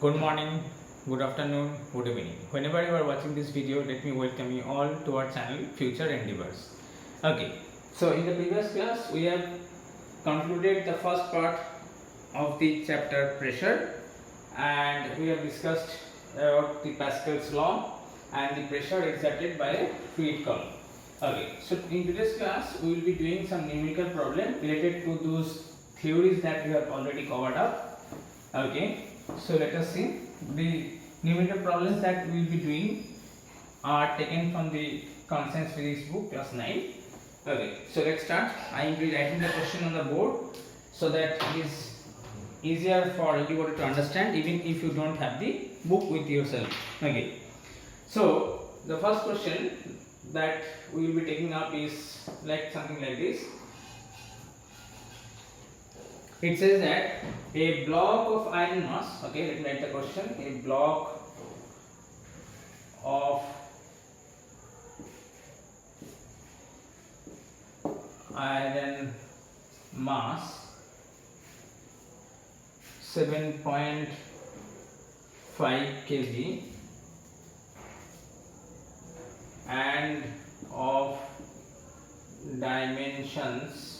Good morning, good afternoon, good evening. Whenever you are watching this video, let me welcome you all to our channel Future Endeavors. Okay, so in the previous class, we have concluded the first part of the chapter pressure, and we have discussed about the Pascal's law and the pressure exerted by a fluid column. Okay, so in today's class, we will be doing some numerical problem related to those theories that we have already covered up. Okay. So let us see. The numerical problems that we will be doing are taken from the Conscious Physics book class 9. Okay, so let's start. I will be writing the question on the board so that it is easier for everybody to understand even if you don't have the book with yourself. Okay, so the first question that we will be taking up is like something like this. It says that a block of iron mass, okay, let me write the question, a block of iron mass 7.5 kg and of dimensions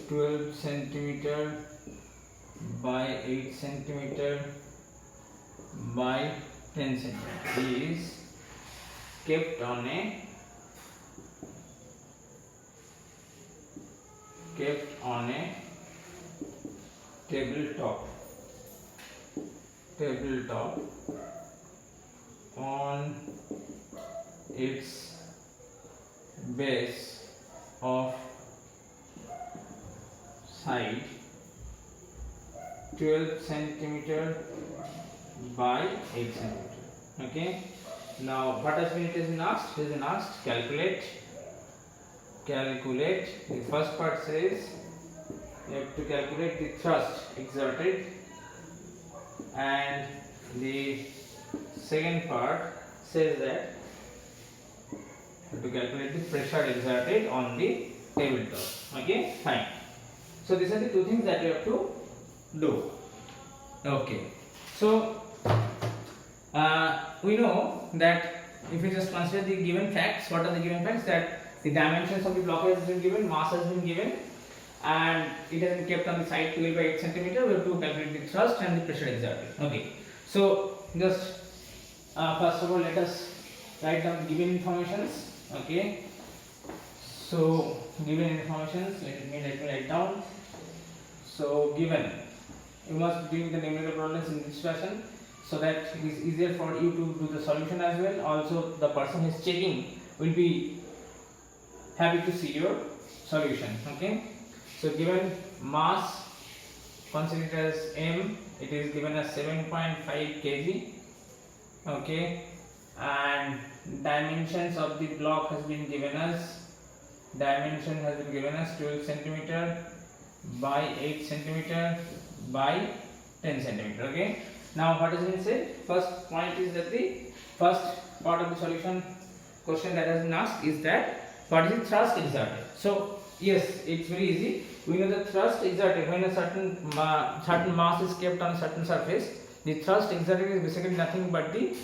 12 centimeter by 8 centimeter by 10 centimeter is kept on a tabletop on its base of side 12 centimeter by 8 centimeter. Okay, now what has been asked? It has been asked calculate. The first part says you have to calculate the thrust exerted, and the second part says that you have to calculate the pressure exerted on the tabletop. Okay, fine. So these are the two things that you have to do. Okay, so we know that if we just consider the given facts, what are the given facts? That the dimensions of the block has been given, mass has been given, and it has been kept on the side 12 by 8 centimeter. We have to calculate the thrust and the pressure exerted. Okay, so just first of all, let us write down the given informations. Okay, so given informations, let me write down. So given, you must do the numerical problems in this fashion so that it is easier for you to do the solution as well. Also, the person who is checking will be happy to see your solution. Okay, so given mass, consider it as m, it is given as 7.5 kg. Okay, and dimensions of the block has been given as 12 centimeter by 8 centimeter by 10 centimeter. Okay, now what has been said? First point is that the first part of the solution question that has been asked is that what is the thrust exerted. So yes, it's very easy. We know the thrust exerted when a certain mass is kept on a certain surface. The thrust exerted is basically nothing but the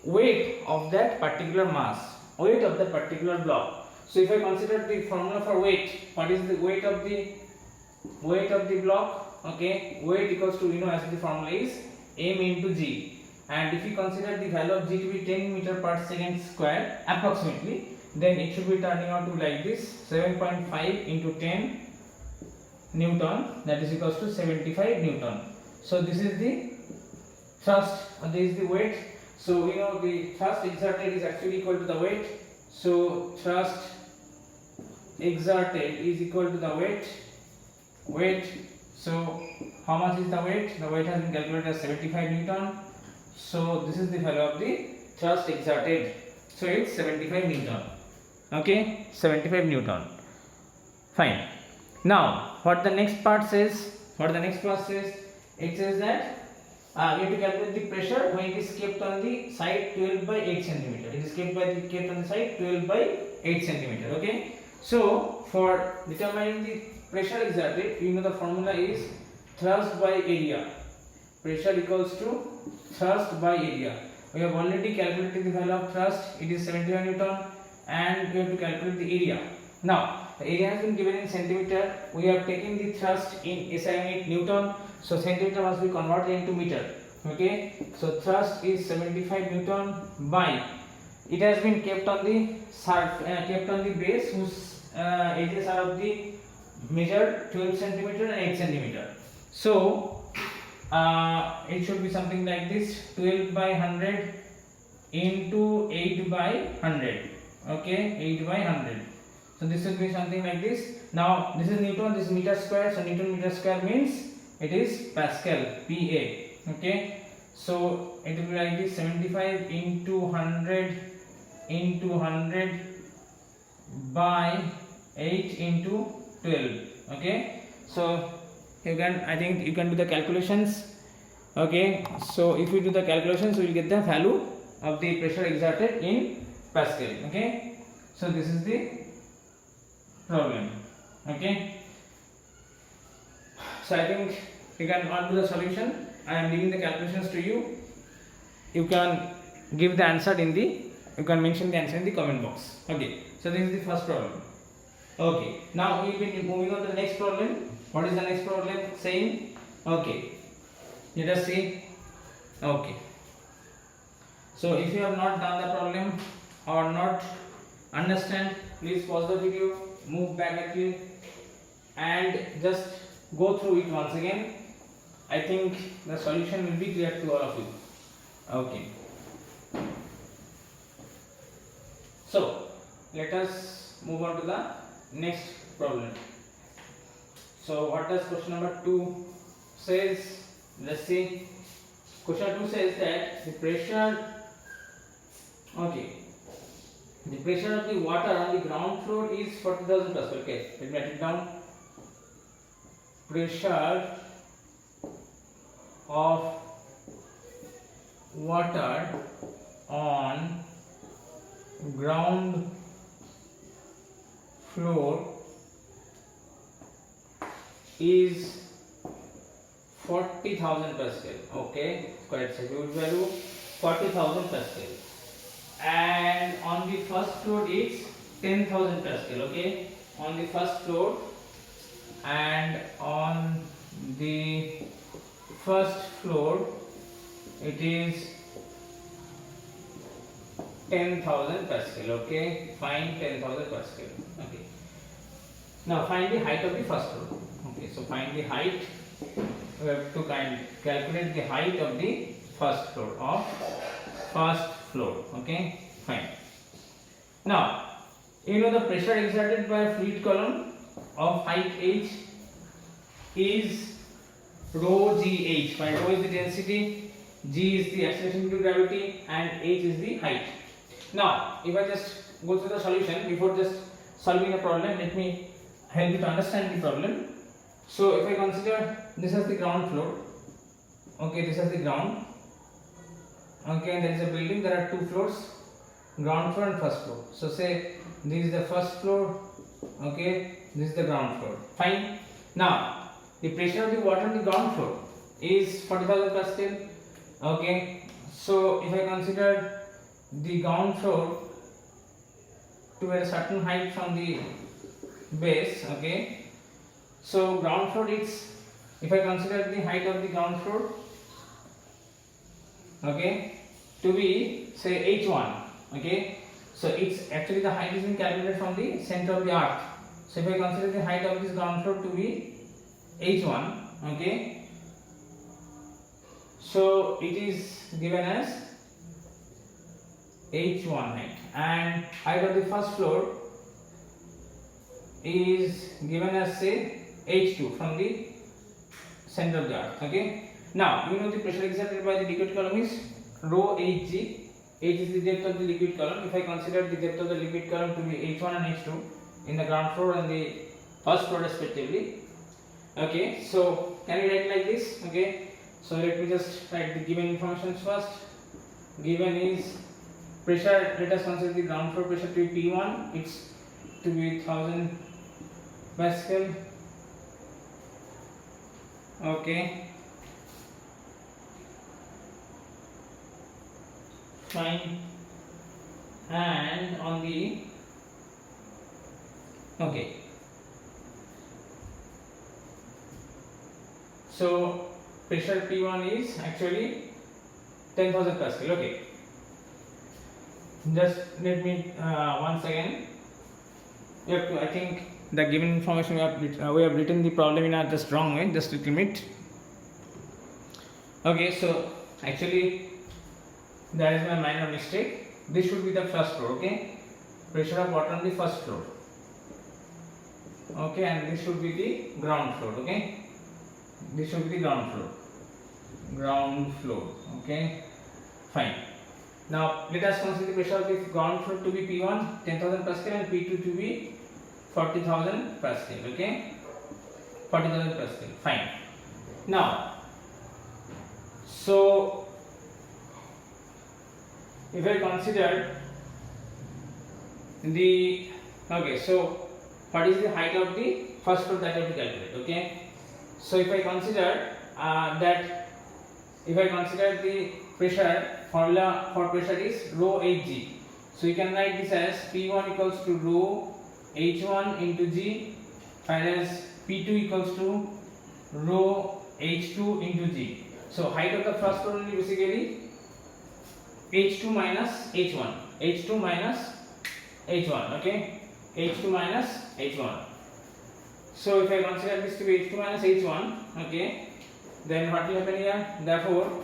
weight of that particular mass, weight of the particular block. So if I consider the formula for weight, what is the weight of the block? Okay, weight equals to, as the formula is m into g, and if you consider the value of g to be 10 meter per second square approximately, then it should be turning out to like this: 7.5 into 10 Newton, that is equals to 75 Newton. So this is the thrust and this is the weight. So we know the thrust exerted is actually equal to the weight. So thrust exerted is equal to the weight. So how much is the weight? The weight has been calculated as 75 Newton. So this is the value of the thrust exerted. So it's 75 Newton. Okay, 75 Newton. Fine. Now what the next part says? It says that we have to calculate the pressure when it is kept on the side 12 by 8 centimeter. It is kept on the side 12 by 8 centimeter. Okay. So for determining the pressure exerted, you know the formula is thrust by area. Pressure equals to thrust by area. We have already calculated the value of thrust. It is 71 Newton, and we have to calculate the area. Now the area has been given in centimeter. We have taken the thrust in SI unit Newton, so centimeter must be converted into meter. Okay, so thrust is 75 Newton by, it has been kept on the kept on the base whose edges are of the measured 12 centimeter and 8 centimeter. So it should be something like this: 12 by 100 into 8 by 100. Okay, 8 by 100. So this will be something like this. Now this is Newton, this is meter square. So Newton meter square means it is Pascal, PA. Okay, so it will be like this: 75 into 100 into 100 by 8 into 12. Okay, so you can, I think you can do the calculations. Okay, so if you do the calculations, you will get the value of the pressure exerted in Pascal. Okay, so this is the problem. Okay, so I think you can not do the solution. I am giving the calculations to you. You can give the answer in the, you can mention the answer in the comment box. Okay, so this is the first problem. Okay, now we will be moving on to the next problem. What is the next problem saying? Okay, let us see. Okay, so if you have not done the problem or not understand, please pause the video, move back again, and just go through it once again. I think the solution will be clear to all of you. Okay, so let us move on to the next problem. So what does question number 2 says? Let's see. Question 2 says that the pressure, okay, the pressure of the water on the ground floor is 40,000 Pascal. Okay, let me write it down. Pressure of water on ground floor is 40,000 Pascal. Okay, quite a huge value, 40,000 Pascal. And on the first floor it's 10,000 Pascal. Okay, on the first floor, and on the first floor it is 10,000 Pascal. Okay, find 10,000 Pascal. Okay, now find the height of the first floor. Okay, so find the height. We have to calculate the height of the first floor. Okay, fine. Now you know the pressure exerted by a fluid column of height h is rho gh. Find rho is the density, g is the acceleration due to gravity, and h is the height. Now if I just go through the solution before just solving a problem, let me help you to understand the problem. So if I consider this as the ground floor, okay, this is the ground, okay, and there is a building, there are two floors, ground floor and first floor. So say this is the first floor, okay, this is the ground floor. Fine. Now the pressure of the water on the ground floor is 40,000 Pascal. Okay, so if I consider the ground floor to a certain height from the base, okay, so ground floor is, if I consider the height of the ground floor, okay, to be say h1, okay, so it's actually the height is being calculated from the center of the earth. So if I consider the height of this ground floor to be h1, okay, so it is given as h1 height, and height of the first floor is given as say h2 from the center of the earth. Okay, now you know the pressure exerted by the liquid column is rho hg. H is the depth of the liquid column. If I consider the depth of the liquid column to be h1 and h2 in the ground floor and the first floor respectively. Okay, so can we write like this? Okay, so let me just write the given information first. Given is pressure, let us consider the ground floor pressure to be P1, it's to be 1000 Pascal. Okay, fine. And on the, okay, so pressure P1 is actually 10,000 Pascal. Okay, just let me once again. You have to, I think the given information we have written the problem in a just wrong way, just little bit. Okay, so actually that is my minor mistake. This should be the first floor. Okay, pressure of water on the first floor. Okay, and this should be the ground floor. Okay, this should be the ground floor. Ground floor. Okay, fine. Now let us consider the pressure of the ground floor to be P1 10,000 Pascal and P2 to be 40,000 Pascal. Okay, 40,000 Pascal. Fine. Now, so if I consider the, okay, so what is the height of the first floor that I have to calculate? Okay, so if I consider the pressure, formula for pressure is rho hg. So you can write this as P1 equals to rho h1 into g, whereas P2 equals to rho h2 into g. So height of the first floor will be basically h2 minus h1, h2 minus h1. Okay, h2 minus h1. So if I consider this to be h2 minus h1, okay, then what will happen here? Therefore,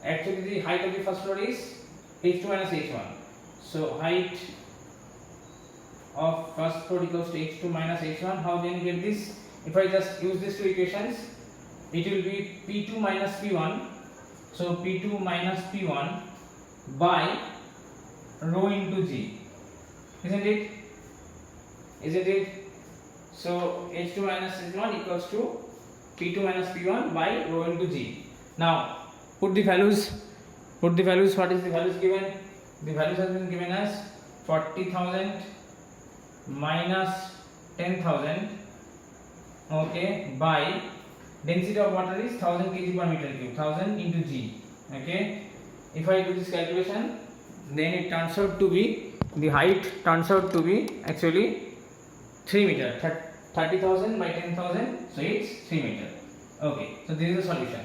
actually the height of the first floor is h2 minus h1. So height of first floor equals to h2 minus h1. How then you get this? If I just use these two equations, it will be P2 minus P1. So P2 minus P1 by rho into g, isn't it? Isn't it? So h2 minus h1 equals to P2 minus P1 by rho into g. Now put the values. What is the values given? The values has been given as 40,000 minus 10,000. Okay, by density of water is 1000 kg per meter cube, 1000 into g. Okay, if I do this calculation, then it turns out to be, the height turns out to be actually 3 meter, 30,000 by 10,000, so it's 3 meter. Okay, so this is the solution.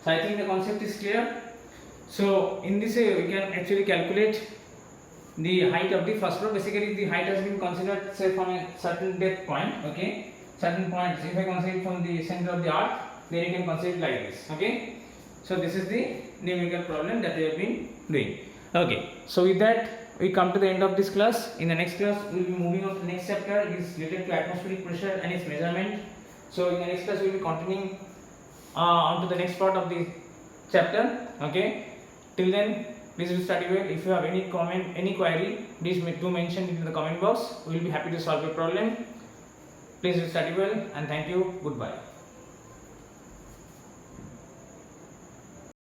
So I think the concept is clear. So in this way we can actually calculate the height of the first floor. Basically the height has been considered, say, from a certain depth point. Okay, certain points, if I consider it from the center of the earth, then you can consider it like this. Okay, so this is the numerical problem that we have been doing. Okay, so with that we come to the end of this class. In the next class we will be moving on to the next chapter. It is related to atmospheric pressure and its measurement. So in the next class we will be continuing on to the next part of the chapter. Okay, till then please do study well. If you have any comment, any query, please do mention it in the comment box. We will be happy to solve your problem. Please do study well and thank you. Goodbye.